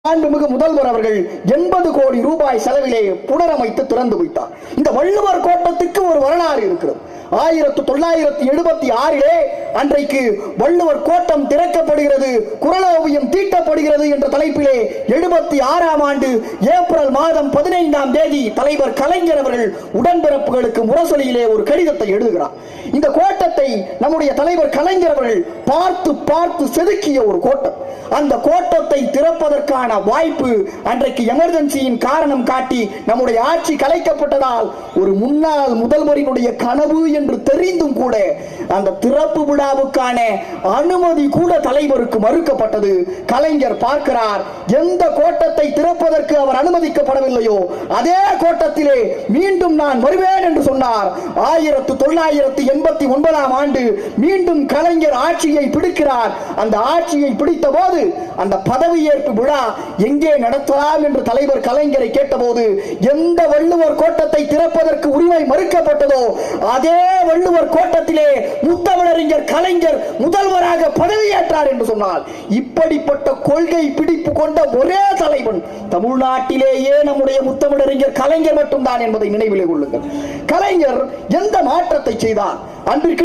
மாண்புமிகு முதல்வர் அவர்கள் 80 கோடி ரூபாய் செலவிலே புனரமைத்து திறந்து வைத்தார். இந்த வள்ளுவர் கோட்டத்துக்கு ஒரு வரலாறு இருக்கிறது. 1976 அன்றைக்கு வள்ளுவர் கோட்டம் திறக்கப்படுகிறது, குறளோவியம் தீட்டப்படுகிறது என்ற தலைப்பிலே 76ஆம் ஆண்டு ஏப்ரல் மாதம் 15ஆம் தேதி தலைவர் கலைஞர் அவர்கள் உடன்பிறப்புகளுக்கு முரசொலியிலே ஒரு கடிதத்தை எழுதுகிறார். இந்த கோட்டத்தை நம்முடைய தலைவர் கலைஞர் அவர்கள் பார்த்து பார்த்து செதுக்கிய ஒரு கோட்டம். அந்த கோட்டத்தை திறப்பதற்கான வாய்ப்பு அன்றைக்கு எமர்ஜென்சியின் காரணம் காட்டி நம்முடைய ஆட்சி கலைக்கப்பட்டதால் ஒரு முன்னாள் முதல்வரினுடைய கனவு என்று தெரிந்தும் கூட அந்த திறப்பு விழாவுக்கான அனுமதி கூட தலைவருக்கு மறுக்கப்பட்டது. கலைஞர் பார்க்கிறார், எந்த கோட்டத்தை திறப்பதற்கு அவர் அனுமதிக்கப்படவில்லையோ அதே கோட்டத்திலே மீண்டும் நான் வருவேன் என்று சொன்னார். 1989ஆம் ஆண்டு மீண்டும் கலைஞர் ஆட்சியை பிடிக்கிறார். அந்த ஆட்சியை பிடித்த போது அந்த பதவியேற்பு விழா எங்கே நடத்தலாம் என்று தலைவர் கலைஞரை கேட்டபோது எந்த வள்ளுவர் கோட்டத்தை திறப்பதற்கு உரிமை மறுக்கப்பட்டதோ அதே வள்ளுவர் கோட்டத்திலே முத்தமிழறிஞர் கலைஞர் முதல்வராக பதவியேற்றார் என்று சொன்னார். இப்படிப்பட்ட கொள்கை பிடிப்பு கொண்ட ஒரே தலைவன் தமிழ்நாட்டிலேயே நம்முடைய முத்தமிழறிஞர் கலைஞர் மட்டும்தான் என்பதை நினைவிலே கொள்ளுங்கள். கலைஞர் எந்த மாற்றத்தை செய்தார்? அன்றைக்கு